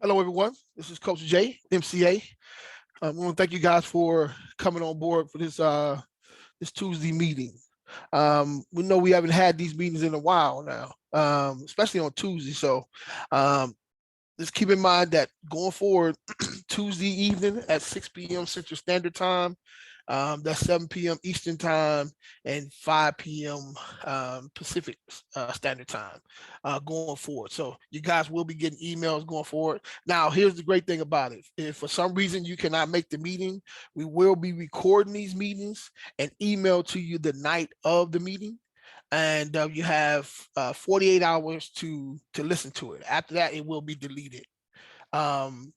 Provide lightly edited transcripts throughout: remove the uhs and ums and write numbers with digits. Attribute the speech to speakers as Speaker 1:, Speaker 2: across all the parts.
Speaker 1: Hello, everyone. This is Coach J, MCA. I want to thank you guys for coming on board for this Tuesday meeting. We know we haven't had these meetings in a while now, especially on Tuesday. So um, just keep in mind that going forward, Tuesday evening at 6 p.m. Central Standard Time, that's 7 p.m. Eastern Time and 5 p.m. Pacific Standard Time going forward. So you guys will be getting emails going forward. Now, here's the great thing about it. If for some reason you cannot make the meeting, we will be recording these meetings and email to you the night of the meeting. And you have 48 hours to listen to it. After that, it will be deleted. Um,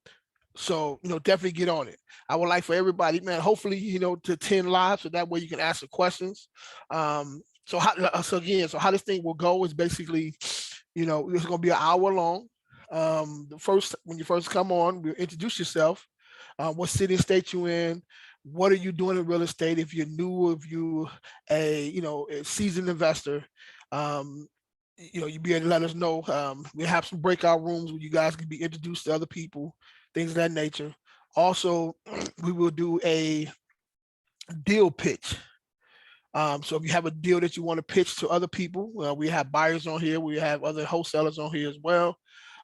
Speaker 1: so, definitely get on it. I would like for everybody, man, hopefully, to attend live so that way you can ask the questions. So how this thing will go is basically, it's going to be an hour long. When you first come on, we'll introduce yourself, what city and state you in, what are you doing in real estate, if you're new, if you a seasoned investor. You'll be able to let us know. We have some breakout rooms where you guys can be introduced to other people, things of that nature. Also, we will do a deal pitch. So if you have a deal that you want to pitch to other people, we have buyers on here. We have other wholesalers on here as well.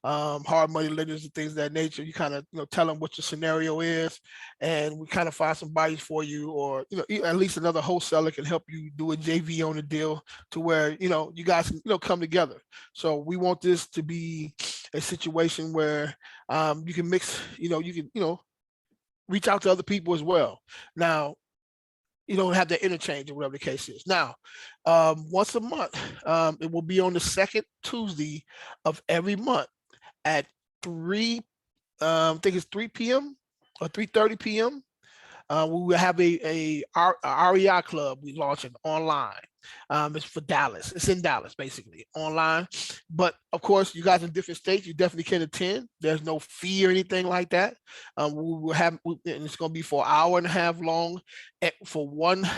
Speaker 1: Hard money lenders and things of that nature. You kind of tell them what your scenario is, and we kind of find some buyers for you, or at least another wholesaler can help you do a JV on the deal to where you guys can come together. So we want this to be a situation where you can mix. You can reach out to other people as well. Now, you don't have the interchange or whatever the case is. Now, once a month, it will be on the second Tuesday of every month at 3, I think it's 3 p.m. or 3:30 p.m. We will have a REI club we launching online. It's for Dallas. It's in Dallas, basically, online. But of course, you guys in different states, you definitely can attend. There's no fee or anything like that. We will have, and it's going to be for an hour and a half long for one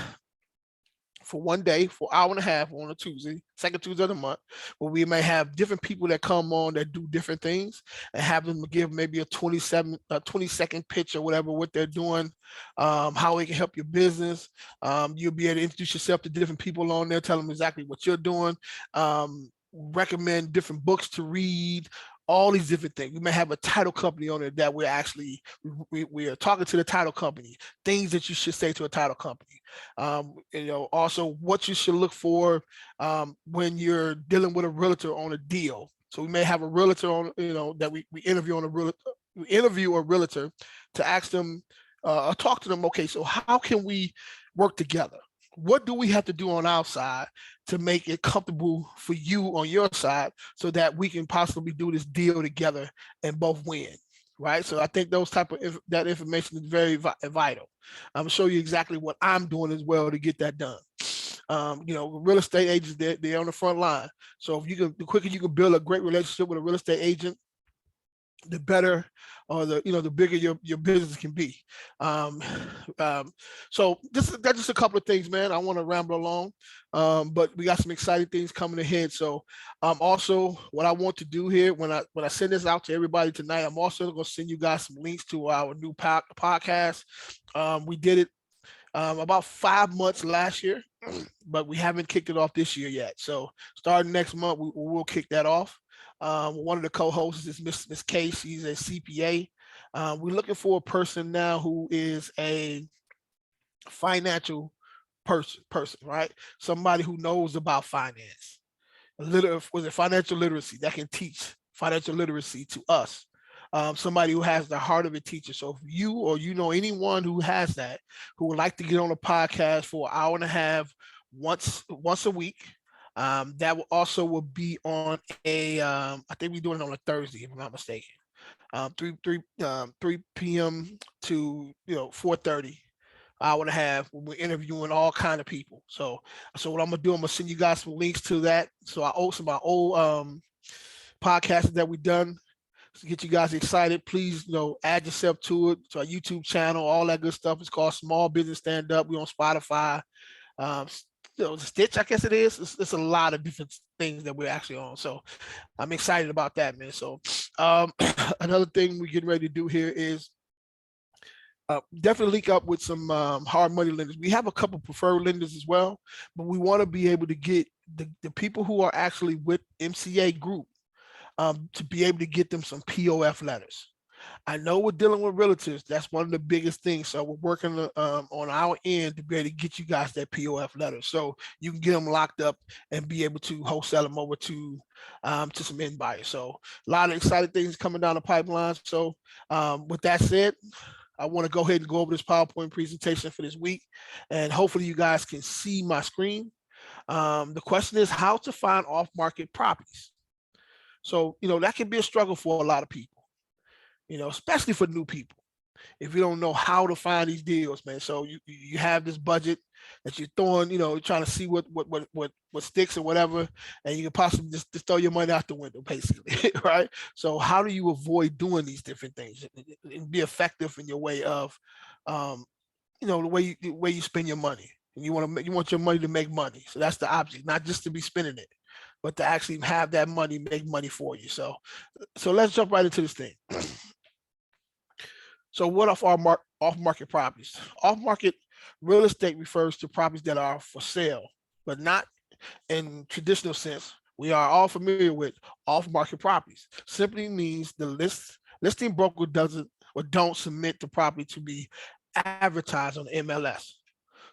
Speaker 1: day, for an hour and a half on a Tuesday, second Tuesday of the month, where we may have different people that come on that do different things and have them give maybe a 20-second pitch or whatever, what they're doing, how it can help your business. You'll be able to introduce yourself to different people on there, tell them exactly what you're doing, recommend different books to read, all these different things. We may have a title company on it that we're actually, we are talking to the title company, things that you should say to a title company. Also what you should look for when you're dealing with a realtor on a deal. So we may have a realtor on, that we interview on a realtor, we interview a realtor to ask them, talk to them, okay, so how can we work together? What do we have to do on our side to make it comfortable for you on your side so that we can possibly do this deal together and both win, right? So I think those type of that information is very vital. I'm gonna show you exactly what I'm doing as well to get that done. Real estate agents, they're on the front line. So if the quicker you can build a great relationship with a real estate agent, the better, or the bigger your business can be. So that's just a couple of things, man. I want to ramble along, but we got some exciting things coming ahead. So also what I want to do here when I send this out to everybody tonight, I'm also going to send you guys some links to our new podcast. We did it about 5 months last year, but we haven't kicked it off this year yet. So starting next month, we'll kick that off. One of the co-hosts is Miss K. She's a CPA. We're looking for a person now who is a financial person, right? Somebody who knows about finance, financial literacy that can teach financial literacy to us. Somebody who has the heart of a teacher. So if you or anyone who has that, who would like to get on a podcast for an hour and a half once a week, that will be on I think we're doing it on a Thursday, if I'm not mistaken. 3 p.m. to 4:30, hour and a half. We're interviewing all kind of people. So what I'm gonna do, I'm gonna send you guys some links to that. So I owe some of my old podcasts that we've done to get you guys excited. Please, add yourself to it, to our YouTube channel, all that good stuff. It's called Small Business Stand Up. We're on Spotify. Stitch, I guess it is. It's a lot of different things that we're actually on. So I'm excited about that, man. So Another thing we're getting ready to do here is definitely link up with some hard money lenders. We have a couple preferred lenders as well, but we want to be able to get the people who are actually with MCA group to be able to get them some POF letters. I know we're dealing with realtors. That's one of the biggest things. So we're working on our end to be able to get you guys that POF letter, so you can get them locked up and be able to wholesale them over to some end buyers. So a lot of exciting things coming down the pipeline. So with that said, I want to go ahead and go over this PowerPoint presentation for this week, and hopefully you guys can see my screen. The question is how to find off-market properties. So, that can be a struggle for a lot of people, especially for new people. If you don't know how to find these deals, man. So you have this budget that you're throwing, you're trying to see what sticks or whatever, and you can possibly just throw your money out the window, basically, right? So how do you avoid doing these different things and be effective in your way of, the way you spend your money? And you want your money to make money. So that's the object, not just to be spending it, but to actually have that money make money for you. So let's jump right into this thing. So what are off-market properties? Off-market real estate refers to properties that are for sale, but not in traditional sense. We are all familiar with off-market properties. Simply means the listing broker don't submit the property to be advertised on the MLS.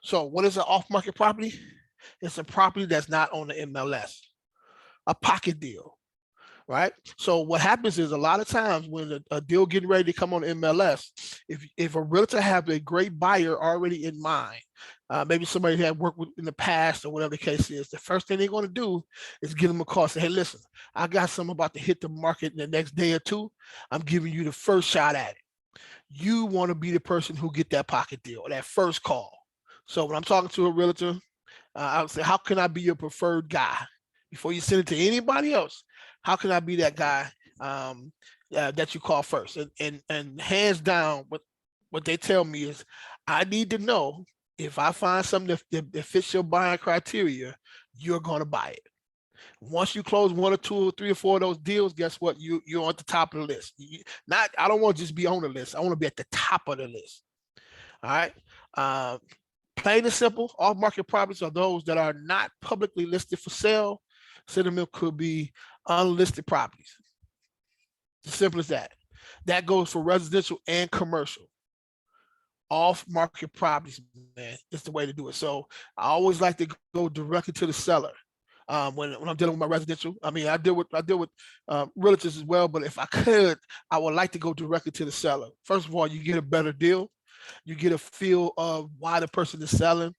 Speaker 1: So what is an off-market property? It's a property that's not on the MLS, a pocket deal, right? So what happens is a lot of times when a deal getting ready to come on MLS, if a realtor have a great buyer already in mind, maybe somebody had worked with in the past or whatever the case is, the first thing they're going to do is give them a call, say, hey, listen, I got something about to hit the market in the next day or two. I'm giving you the first shot at it. You want to be the person who get that pocket deal or that first call. So when I'm talking to a realtor, I would say, how can I be your preferred guy? Before you send it to anybody else, how can I be that guy that you call first? And hands down, what they tell me is, I need to know if I find something that fits your buying criteria, you're going to buy it. Once you close one or two or three or four of those deals, guess what? You're at the top of the list. I don't want to just be on the list. I want to be at the top of the list. All right. Plain and simple, off-market properties are those that are not publicly listed for sale. Sentiment could be unlisted properties. As simple as that. That goes for residential and commercial. Off-market properties, man, is the way to do it. So I always like to go directly to the seller. When I'm dealing with my residential, I mean, I deal with realtors as well, but if I could, I would like to go directly to the seller. First of all, you get a better deal. You get a feel of why the person is selling,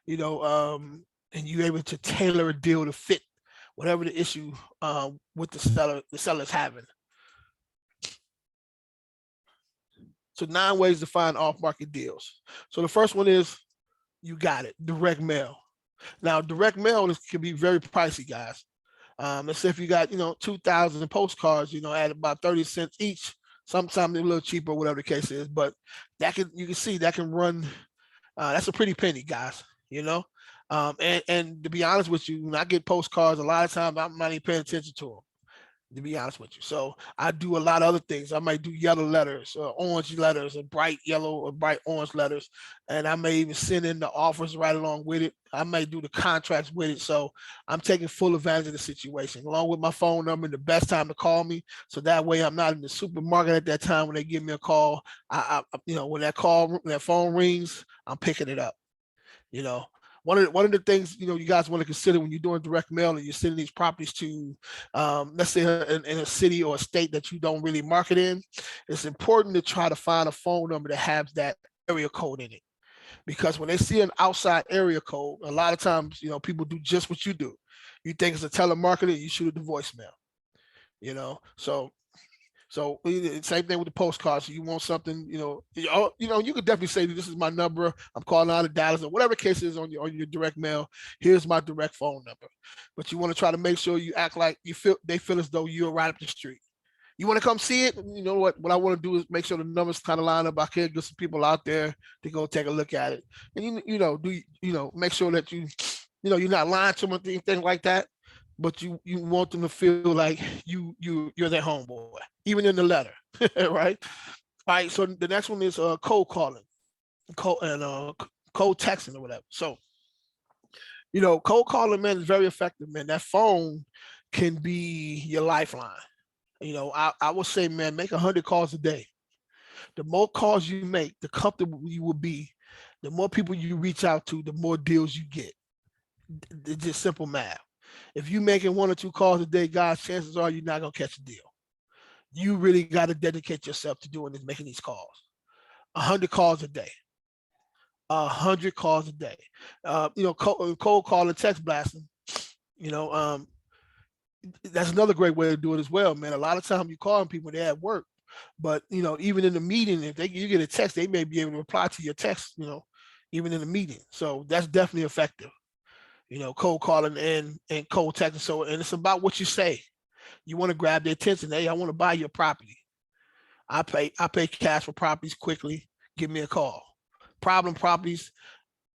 Speaker 1: and you're able to tailor a deal to fit whatever the issue with the seller's having. So 9 ways to find off-market deals. So the first one is, you got it, direct mail. Now, direct mail can be very pricey, guys. Let's say if you got, 2,000 postcards, at about 30 cents each, sometimes a little cheaper, whatever the case is, but you can see that can run, that's a pretty penny, guys, and to be honest with you, when I get postcards, a lot of times I'm not even paying attention to them, to be honest with you. So I do a lot of other things. I might do yellow letters or orange letters or bright yellow or bright orange letters. And I may even send in the offers right along with it. I may do the contracts with it. So I'm taking full advantage of the situation, along with my phone number and the best time to call me. So that way I'm not in the supermarket at that time when they give me a call. When that phone rings, I'm picking it up. One of the things you guys want to consider when you're doing direct mail and you're sending these properties to, let's say in a city or a state that you don't really market in, it's important to try to find a phone number that has that area code in it, because when they see an outside area code, a lot of times people do just what you do. You think it's a telemarketer, you shoot it to voicemail. So same thing with the postcards. So you want something, you could definitely say that this is my number. I'm calling out of Dallas or whatever the case is on your direct mail. Here's my direct phone number. But you want to try to make sure you act like they feel as though you're right up the street. You want to come see it? You know what I want to do is make sure the numbers kind of line up. I can get some people out there to go take a look at it. And make sure that you're not lying to them, anything like that. but you want them to feel like you're their homeboy, even in the letter, right? All right. So the next one is cold calling, cold texting or whatever. So cold calling, man, is very effective, man. That phone can be your lifeline. I would say, man, make 100 calls a day. The more calls you make, the comfortable you will be. The more people you reach out to, the more deals you get. It's just simple math. If you making 1 or 2 calls a day, guys, chances are you're not gonna catch a deal. You really got to dedicate yourself to doing this, making these calls. 100 calls a day. 100 calls a day. Cold call and text blasting. You know, um, that's another great way to do it as well, man. A lot of times you calling people, they're at work, but even in the meeting, if you get a text, they may be able to reply to your text. Even in the meeting. So that's definitely effective. Cold calling and cold texting. So, and it's about what you say. You want to grab their attention. Hey, I want to buy your property. I pay cash for properties quickly. Give me a call. Problem properties,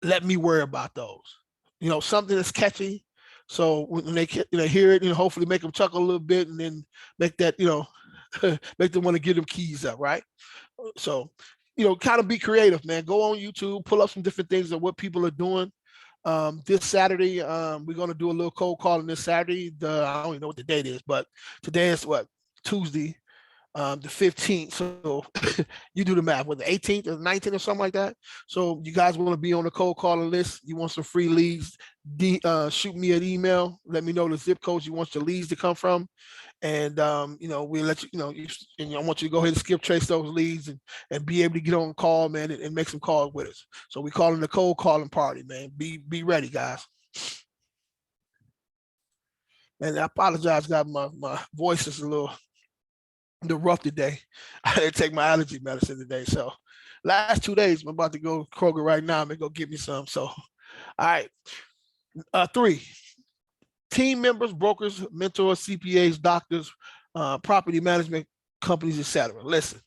Speaker 1: let me worry about those. Something that's catchy. So when they hear it, hopefully make them chuckle a little bit, and then make that make them want to give them keys up, right? So kind of be creative, man. Go on YouTube, pull up some different things of what people are doing. This Saturday, we're gonna do a little cold calling this Saturday. I don't even know what the date is, but today is what, Tuesday, the 15th. So you do the math, with the 18th or 19th or something like that. So you guys want to be on the cold calling list? You want some free leads? Shoot me an email. Let me know the zip codes you want your leads to come from, and we'll let and I want you to go ahead and skip trace those leads, and be able to get on call, man, and make some calls with us. So we call it the cold calling party, man. Be ready, guys. And I apologize, guys. My voice is a little rough today. I didn't take my allergy medicine today. So last 2 days, I'm about to go to Kroger right now. I'm gonna go get me some. So all right. 3, team members, brokers, mentors, CPAs, doctors, property management companies, etc. Listen,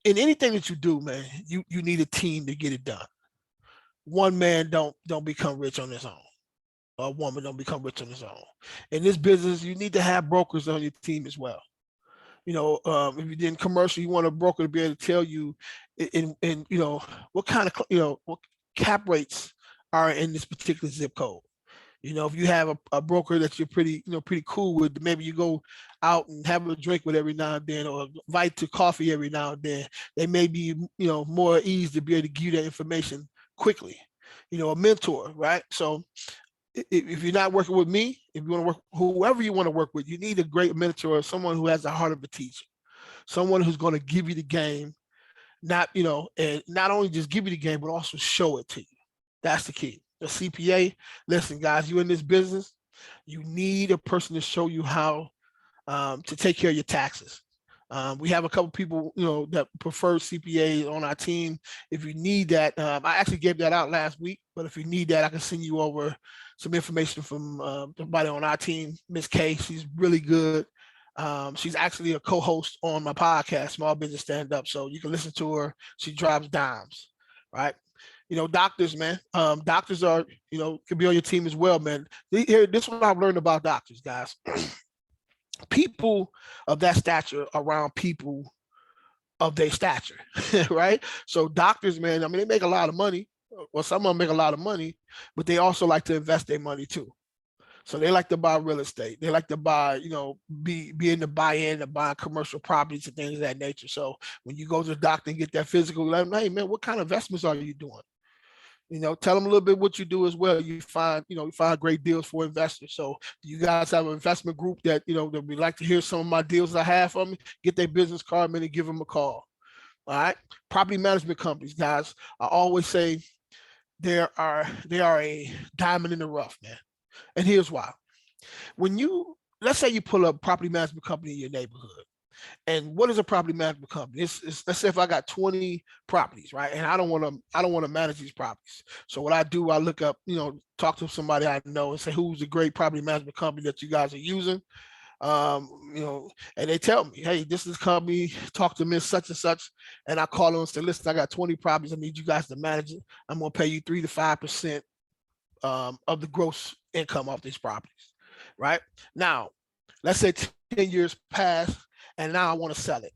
Speaker 1: in anything that you do, man, you need a team to get it done. One man don't become rich on his own. A woman don't become rich on his own. In this business, you need to have brokers on your team as well. If you're in commercial, you want a broker to be able to tell you in what kind of what cap rates are in this particular zip code. If you have a broker that you're pretty cool with, maybe you go out and have a drink with every now and then, or invite to coffee every now and then. They may be more ease to be able to give you that information quickly. A mentor, right? So if you're not working with me, if you want to work, whoever you want to work with, you need a great mentor, someone who has the heart of a teacher, someone who's going to give you the game, and not only just give you the game, but also show it to you. That's the key. The CPA, listen, guys, you in this business, you need a person to show you how to take care of your taxes. We have a couple people, that prefer CPA on our team. If you need that, I actually gave that out last week, but if you need that, I can send you over some information from somebody on our team, Miss K. She's really good. She's actually a co-host on my podcast, Small Business Stand Up. So you can listen to her. She drops dimes, right? Doctors, man. Doctors are, can be on your team as well, man. Here, this is what I've learned about doctors, guys. People of that stature around people of their stature, right? So doctors, man, I mean, they make a lot of money. Well, some of them make a lot of money, but they also like to invest their money too. So they like to buy real estate. They like to buy, be in the buy-in and buy commercial properties and things of that nature. So when you go to the doctor and get that physical, let them, hey man, what kind of investments are you doing? Tell them a little bit what you do as well. You find great deals for investors. So do you guys have an investment group that, that we like to hear some of my deals I have for me? Get their business card, man, and give them a call. All right. Property management companies, guys. I always say they are a diamond in the rough, man. And here's why. Let's say you pull up a property management company in your neighborhood. And what is a property management company? Let's say if I got 20 properties, right? And I don't want to manage these properties. So what I do, I look up, talk to somebody I know and say, who's a great property management company that you guys are using? And they tell me, hey, this is company, talk to Miss such and such. And I call them and say, listen, I got 20 properties. I need you guys to manage it. I'm going to pay you 3 to 5% of the gross income off these properties. right? Now, let's say 10 years pass and now I want to sell it.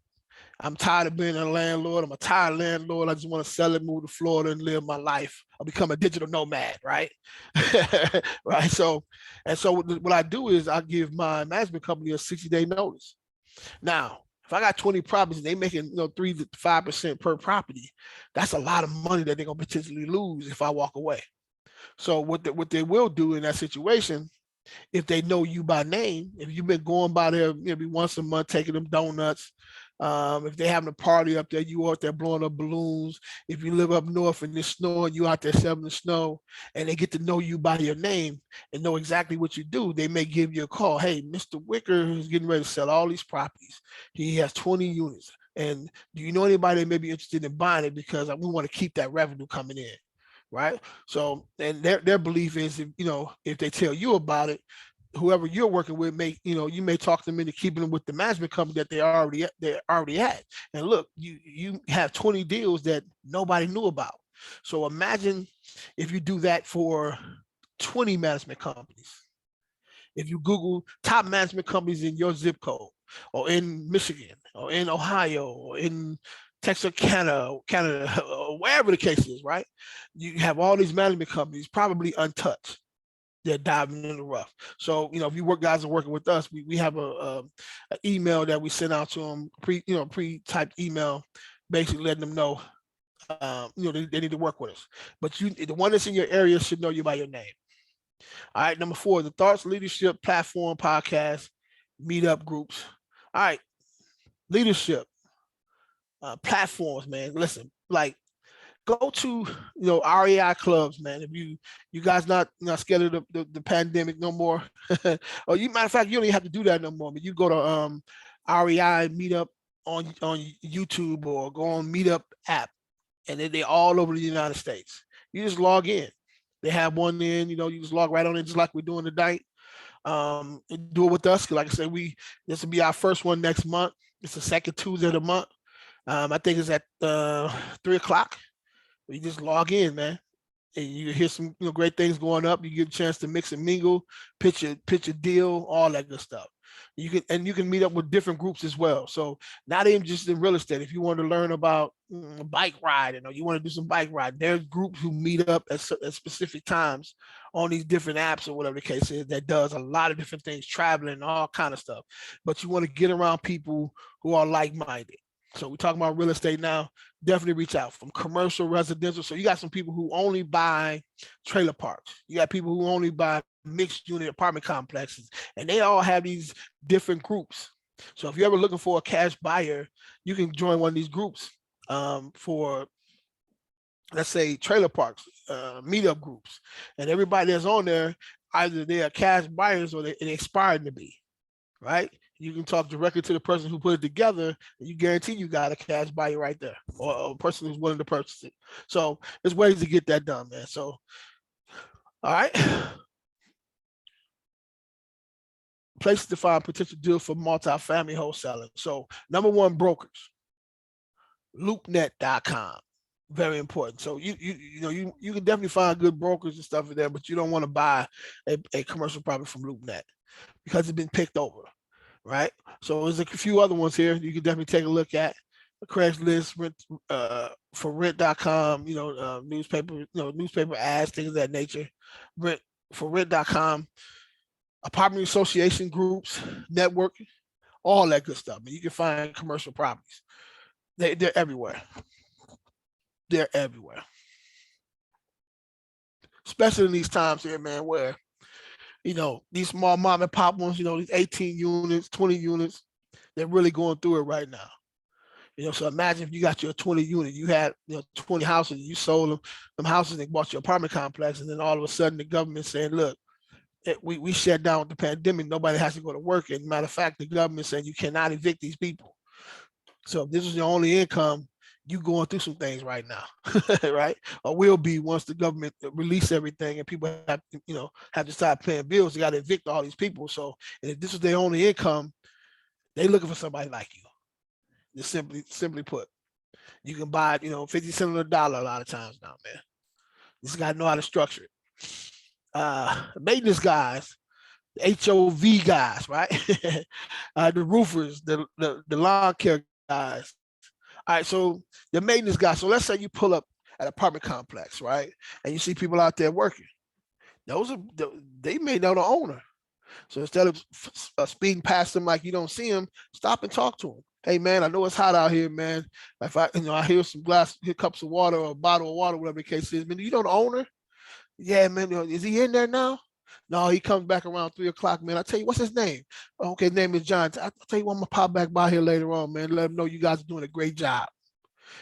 Speaker 1: I'm tired of being a landlord. I'm a tired landlord. I just want to sell it, move to Florida, and live my life. I'll become a digital nomad, right? Right. So, and so what I do is I give my management company a 60-day notice. Now, if I got 20 properties, they making 3 to 5% per property. That's a lot of money that they're gonna potentially lose if I walk away. So what they will do in that situation, if they know you by name, if you've been going by there maybe once a month, taking them donuts, if they having a party up there, you out there blowing up balloons. If you live up north and it's snowing, you out there selling the snow, and they get to know you by your name and know exactly what you do, they may give you a call. Hey, Mr. Wicker is getting ready to sell all these properties. He has 20 units. And do you know anybody that may be interested in buying it, because we want to keep that revenue coming in? Right. So, and their belief is, if they tell you about it, whoever you're working with you may talk them into keeping them with the management company that they already had. And look, you have 20 deals that nobody knew about. So imagine if you do that for 20 management companies. If you Google top management companies in your zip code, or in Michigan, or in Ohio, or in Texas, Canada, or wherever the case is, right? You have all these management companies probably untouched. They're diving in the rough. So, if you guys are working with us, we have a email that we send out to them, pre-typed email, basically letting them know, they need to work with us. But the one that's in your area should know you by your name. All right. Number 4, the Thoughts Leadership Platform Podcast, meetup groups. All right. Leadership platforms, man. Listen, like, go to REI clubs, man. If you guys not scared of the pandemic no more, or matter of fact, you don't even have to do that no more. But you go to REI meetup on YouTube, or go on Meetup app, and they're all over the United States. You just log in. They have one in, you just log right on in, just like we're doing tonight. Do it with us. Like I said, this will be our first one next month. It's the second Tuesday of the month. I think it's at 3:00. You just log in, man, and you hear some great things going up. You get a chance to mix and mingle, pitch a deal, all that good stuff. You can meet up with different groups as well. So not even just in real estate. If you want to learn about bike riding, or you want to do some bike riding, there's groups who meet up at specific times on these different apps, or whatever the case is, that does a lot of different things, traveling, all kind of stuff. But you want to get around people who are like-minded. So we're talking about real estate now. Definitely reach out, from commercial, residential. So you got some people who only buy trailer parks. You got people who only buy mixed unit apartment complexes, and they all have these different groups. So if you're ever looking for a cash buyer, you can join one of these groups for, let's say, trailer parks, meetup groups, and everybody that's on there, either they are cash buyers or they aspiring to be, right? You can talk directly to the person who put it together, and you guarantee you got a cash buyer right there, or a person who's willing to purchase it. So there's ways to get that done, man. So, all right. Places to find potential deals for multifamily wholesaling. So number 1, brokers. LoopNet.com. Very important. So you can definitely find good brokers and stuff in there, but you don't want to buy a commercial property from LoopNet, because it's been picked over. Right. So there's a few other ones here you can definitely take a look at. Craigslist, for rent.com, newspaper ads, things of that nature. Rent.com, apartment association groups, networking, all that good stuff. You can find commercial properties. They're everywhere. They're everywhere. Especially in these times here, man, where these small mom and pop ones, these 18 units, 20 units, they're really going through it right now. So imagine if you got your 20 unit, you had 20 houses, you sold them houses, and bought your apartment complex, and then all of a sudden the government saying, look, we shut down with the pandemic, nobody has to go to work. And matter of fact, the government saying you cannot evict these people. So if this is your only income, you going through some things right now, right? Or will be, once the government release everything and people have to start paying bills. They got to evict all these people. So if this is their only income, they looking for somebody like you. Just simply put, you can buy it, 50 cents on the dollar a lot of times now, man. You just got to know how to structure it. Maintenance guys, the HOV guys, right? The roofers, the lawn care guys. All right, so the maintenance guys. So let's say you pull up at an apartment complex, right? And you see people out there working. Those are they may know the owner. So instead of speeding past them like you don't see them, stop and talk to them. Hey man, I know it's hot out here, man. If I hear some hear cups of water or a bottle of water, whatever the case is, man, you know the owner? Yeah, man. Is he in there now? No, he comes back around 3 o'clock, man. I tell you, what's his name? Okay, his name is John. I tell you what, I'm gonna pop back by here later on, man. Let him know you guys are doing a great job.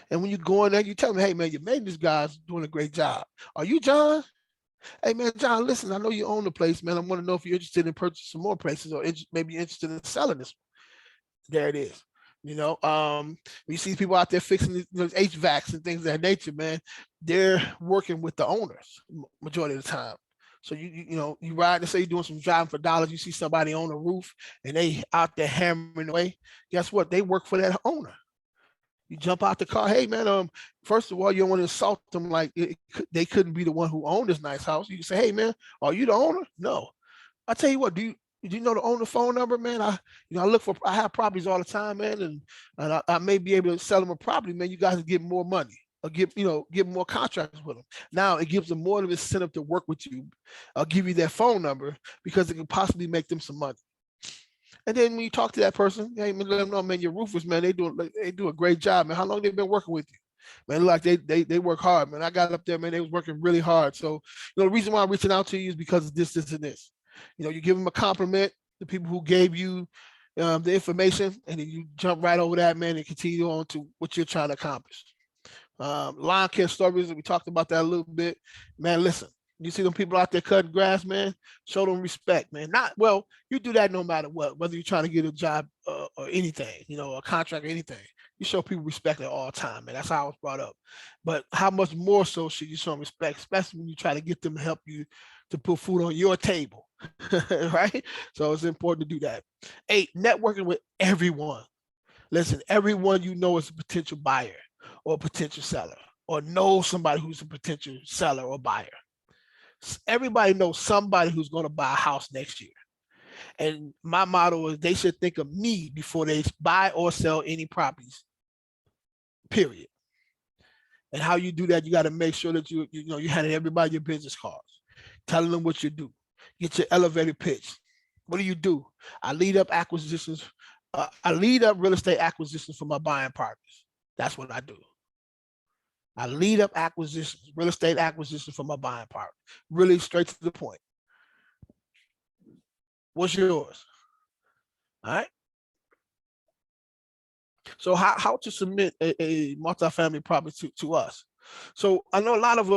Speaker 1: And when you go in there, you tell me, hey man, your maintenance guy's doing a great job. Are you John? Hey man, John, listen, I know you own the place, man. I want to know if you're interested in purchasing some more places or maybe you're interested in selling this. There it is. You know, you see people out there fixing HVACs and things of that nature, man. They're working with the owners majority of the time. So you ride and say you're doing some driving for dollars. You see somebody on the roof and they out there hammering away. Guess what? They work for that owner. You jump out the car. Hey man, first of all, you don't want to insult them like they couldn't be the one who owned this nice house. You can say, hey man, are you the owner? No. I tell you what, do you know the owner phone number, man? I have properties all the time, man, and I may be able to sell them a property, man. You guys can get more money or give more contracts with them. Now it gives them more of an incentive to work with you. I'll give you their phone number because it can possibly make them some money. And then when you talk to that person, hey, man, let them know, man, your roofers, man, they do a great job, man. How long they been working with you? Man, like they work hard, man. I got up there, man. They was working really hard. So, the reason why I'm reaching out to you is because of this, and this. You give them a compliment, the people who gave you the information, and then you jump right over that, man, and continue on to what you're trying to accomplish. Lawn care stories, we talked about that a little bit. Man, listen, you see them people out there cutting grass, man, show them respect, man. You do that no matter what, whether you're trying to get a job or anything, a contract or anything. You show people respect at all time, man. That's how I was brought up. But how much more so should you show them respect, especially when you try to get them to help you to put food on your table, right? So it's important to do that. 8, networking with everyone. Listen, everyone you know is a potential buyer or a potential seller or know somebody who's a potential seller or buyer. Everybody knows somebody who's going to buy a house next year. And my motto is they should think of me before they buy or sell any properties, period. And how you do that, you got to make sure that you handle everybody your business cards, telling them what you do. Get your elevator pitch. What do? I lead up acquisitions. I lead up real estate acquisitions for my buying partners. That's what I do. I lead up acquisitions, real estate acquisitions for my buying partner. Really straight to the point. What's yours? All right. So how to submit a multifamily property to us? So I know a lot of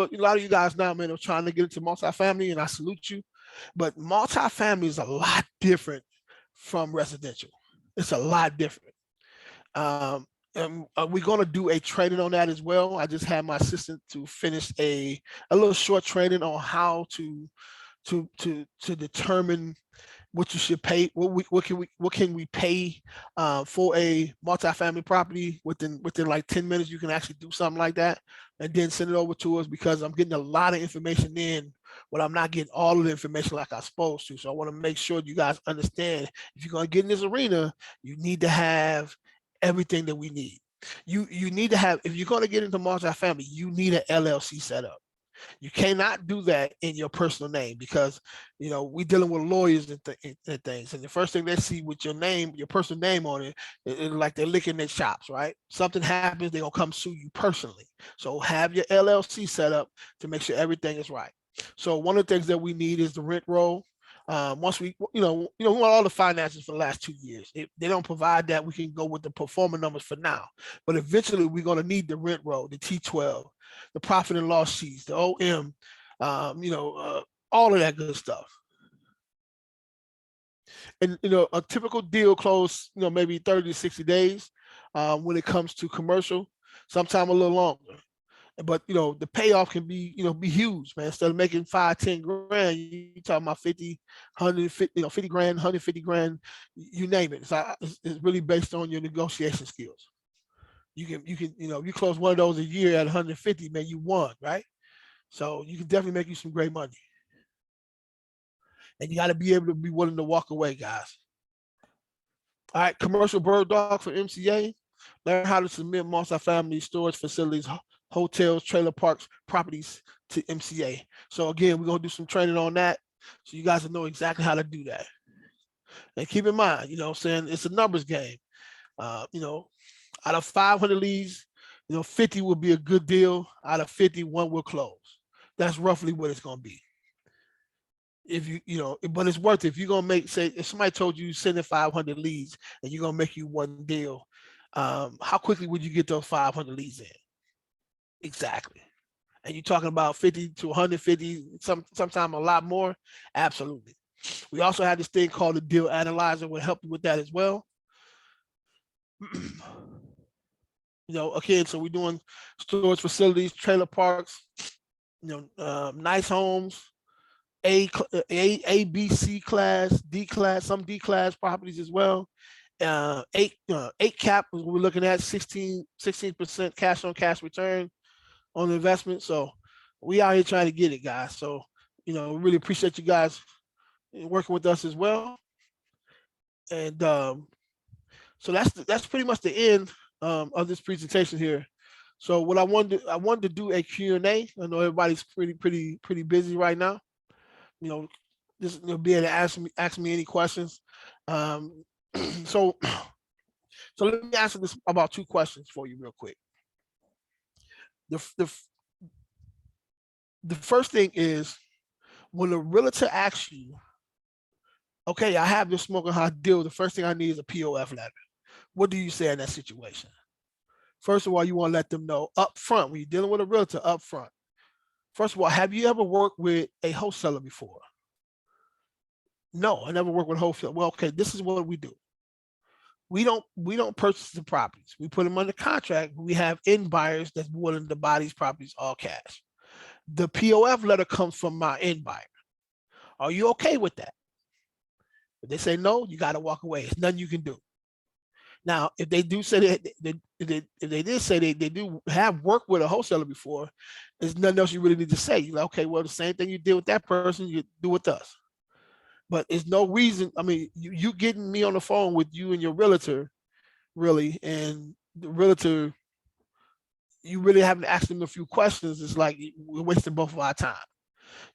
Speaker 1: you guys now, man, are trying to get into multifamily, and I salute you. But multifamily is a lot different from residential. It's a lot different. And we're going to do a training on that as well. I just had my assistant to finish a little short training on how to determine what you should pay. What can we pay for a multifamily property within like 10 minutes? You can actually do something like that, and then send it over to us because I'm getting a lot of information in, but I'm not getting all of the information like I'm supposed to. So I want to make sure you guys understand if you're going to get in this arena, you need to have everything that we need. You need to have, if you're going to get into multifamily, you need an LLC set up. You cannot do that in your personal name because we're dealing with lawyers and things, and the first thing they see with your name, your personal name on it, is like they're licking their chops, right? Something happens, they're gonna come sue you personally. So have your LLC set up to make sure everything is right. So one of the things that we need is the rent roll. Once we want all the finances for the last 2 years. If they don't provide that, we can go with the performance numbers for now. But eventually, we're going to need the rent roll, the T12, the profit and loss sheets, the OM, all of that good stuff. And a typical deal close, maybe 30 to 60 days. When it comes to commercial, sometime a little longer. But the payoff can be be huge, man. Instead of making 5-10 grand, you talking about 50, 150, 50 grand, 150 grand, you name it. It's really based on your negotiation skills. You can you close one of those a year at 150, man, you won, right? So you can definitely make you some great money. and you got to be able to be willing to walk away, guys. All right, commercial bird dog for MCA. Learn how to submit multifamily storage facilities, hotels, trailer parks, properties to MCA. So again, we're gonna do some training on that, so you guys will know exactly how to do that. And keep in mind, you know, what I'm saying, it's a numbers game. You know, out of 500 leads, you know, 50 will be a good deal. Out of 50, one will close. That's roughly what it's gonna be. If you know, but it's worth it. If you're gonna make, say, if somebody told you sending 500 leads and you're gonna make you one deal, how quickly would you get those 500 leads in? Exactly. And you're talking about 50 to 150, sometimes a lot more. Absolutely. We also have this thing called the deal analyzer, will help you with that as well. You know, again, so we're doing storage facilities, trailer parks, you know, nice homes, A, B, C class, D class, some D class properties as well. 8 cap is what we're looking at, 16% cash on cash return on the investment. So we out here trying to get it, guys. So, you know, really appreciate you guys working with us as well. And so that's pretty much the end of this presentation here. So what I wanted to do a Q&A. I know everybody's pretty busy right now. You know, this you'll be able to ask me any questions. So let me answer this about 2 questions for you real quick. The first thing is, when a realtor asks you, okay, I have this smoking hot deal, the first thing I need is a POF letter. What do you say in that situation? First of all, you want to let them know up front, when you're dealing with a realtor up front. First of all, have you ever worked with a wholesaler before? No, I never worked with a wholesaler. Well, okay, this is what we do. We don't purchase the properties. We put them under contract. We have end buyers that's willing to buy these properties all cash. The POF letter comes from my end buyer. Are you okay with that? If they say no, you got to walk away. It's nothing you can do. Now, if they do say that, if they did say they do have worked with a wholesaler before, there's nothing else you really need to say. You're like, okay, well, the same thing you did with that person, you do with us. But there's no reason. I mean, you getting me on the phone with you and your realtor, really, and the realtor, you really haven't asked them a few questions. It's like we're wasting both of our time.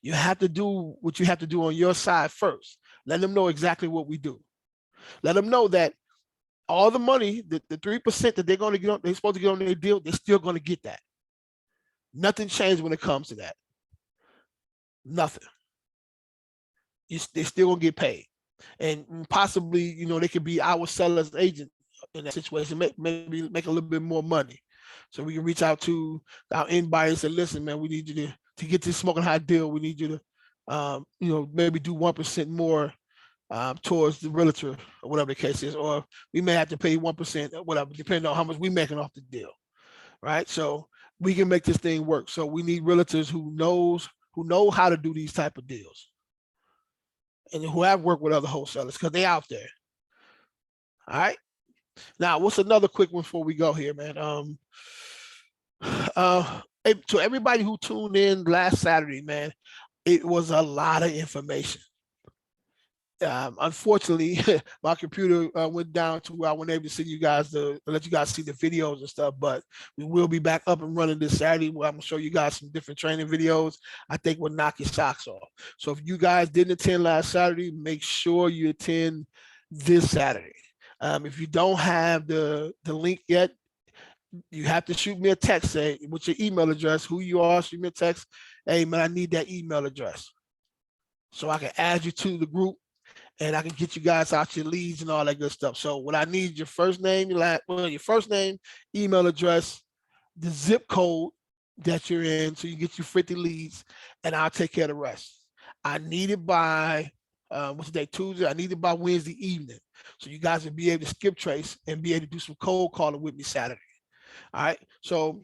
Speaker 1: You have to do what you have to do on your side first. Let them know exactly what we do. Let them know that all the money, the 3% that they're going to get on, they're supposed to get on their deal, they're still going to get that. Nothing changed when it comes to that. Nothing. They're still going to get paid. And possibly, you know, they could be our seller's agent in that situation, maybe make a little bit more money. So we can reach out to our end buyers and say, listen, man, we need you to get this smoking hot deal. We need you to, you know, maybe do 1% more towards the realtor or whatever the case is, or we may have to pay 1% or whatever, depending on how much we're making off the deal, right? So we can make this thing work. So we need realtors who know how to do these type of deals and who have worked with other wholesalers because they're out there. All right. Now, what's another quick one before we go here, man? To everybody who tuned in last Saturday, man, it was a lot of information. Unfortunately, my computer went down to where I wasn't able to send you guys let you guys see the videos and stuff, but we will be back up and running this Saturday where I'm gonna show you guys some different training videos. I think will knock your socks off. So if you guys didn't attend last Saturday, make sure you attend this Saturday. If you don't have the link yet, you have to shoot me a text, say with your email address, who you are, shoot me a text. Hey man, I need that email address so I can add you to the group and I can get you guys out your leads and all that good stuff. So what I need, your first name, your first name, email address, the zip code that you're in, so you get your 50 leads, and I'll take care of the rest. I need it by what's the day, Tuesday? I need it by Wednesday evening, so you guys will be able to skip trace and be able to do some cold calling with me Saturday. All right. So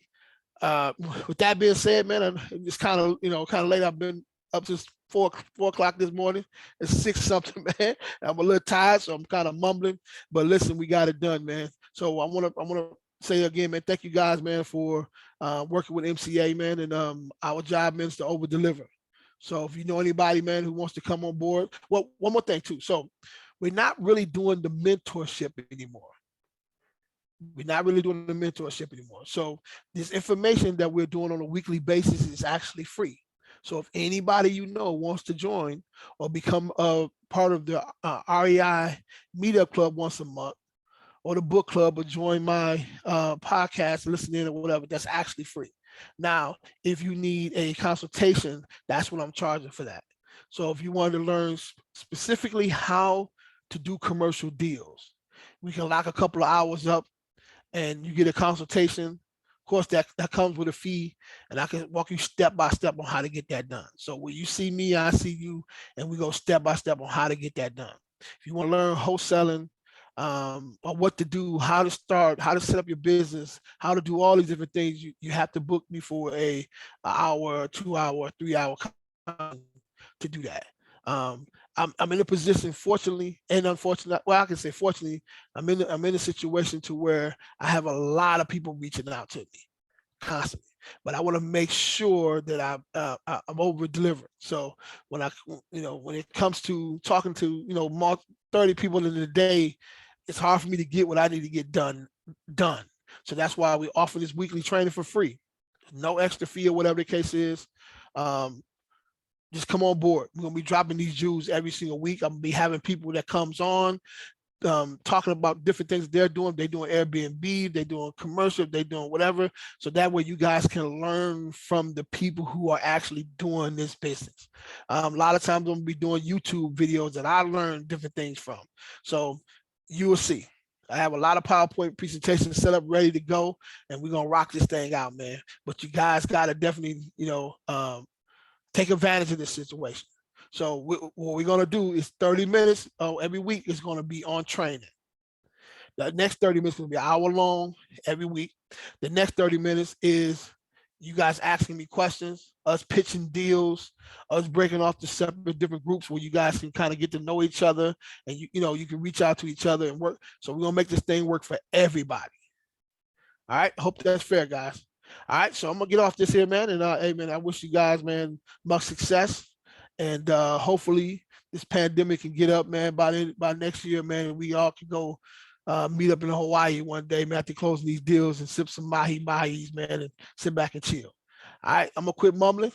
Speaker 1: with that being said, man, it's kind of late. I've been up since 4 o'clock this morning. It's 6 something, man. I'm a little tired, so I'm kind of mumbling. But listen, we got it done, man. So I want to say again, man, thank you guys, man, for working with MCA, man, and our job, man, is to over deliver. So if you know anybody, man, who wants to come on board, well, one more thing too. So we're not really doing the mentorship anymore. We're not really doing the mentorship anymore. So this information that we're doing on a weekly basis is actually free. So if anybody you know wants to join or become a part of the REI Meetup Club once a month, or the book club, or join my podcast, listen in or whatever, that's actually free. Now, if you need a consultation, that's what I'm charging for that. So if you want to learn specifically how to do commercial deals, we can lock a couple of hours up and you get a consultation. Of course, that comes with a fee, and I can walk you step by step on how to get that done. So when you see me, I see you, and we go step by step on how to get that done. If you want to learn wholesaling, or what to do, how to start, how to set up your business, how to do all these different things, you have to book me for a hour, 2 hour, 3 hour to do that. I'm in a position, fortunately and unfortunately. Well, I can say fortunately, I'm in a situation to where I have a lot of people reaching out to me constantly, but I want to make sure that I'm over delivering. So when it comes to talking to more 30 people in a day, it's hard for me to get what I need to get done. So that's why we offer this weekly training for free, no extra fee or whatever the case is. Just come on board. We're gonna be dropping these jewels every single week. I'm gonna be having people that comes on, talking about different things they're doing. They're doing Airbnb, they're doing commercial, they're doing whatever. So that way you guys can learn from the people who are actually doing this business. A lot of times I'm gonna be doing YouTube videos that I learn different things from. So you will see. I have a lot of PowerPoint presentations set up, ready to go, and we're gonna rock this thing out, man. But you guys gotta definitely, take advantage of this situation. So what we're gonna do is 30 minutes every week is gonna be on training. The next 30 minutes will be an hour long every week. The next 30 minutes is you guys asking me questions, us pitching deals, us breaking off the separate different groups where you guys can kind of get to know each other, and you can reach out to each other and work. So we're gonna make this thing work for everybody. All right. Hope that's fair, guys. All right. So I'm gonna get off this here, man. And hey, man, I wish you guys, man, much success. And hopefully this pandemic can get up, man, by next year, man. And we all can go meet up in Hawaii one day, man, after closing these deals and sip some mahi-mahis, man, and sit back and chill. All right. I'm gonna quit mumbling.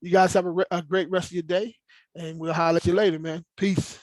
Speaker 1: You guys have a great rest of your day, and we'll holler at you later, man. Peace.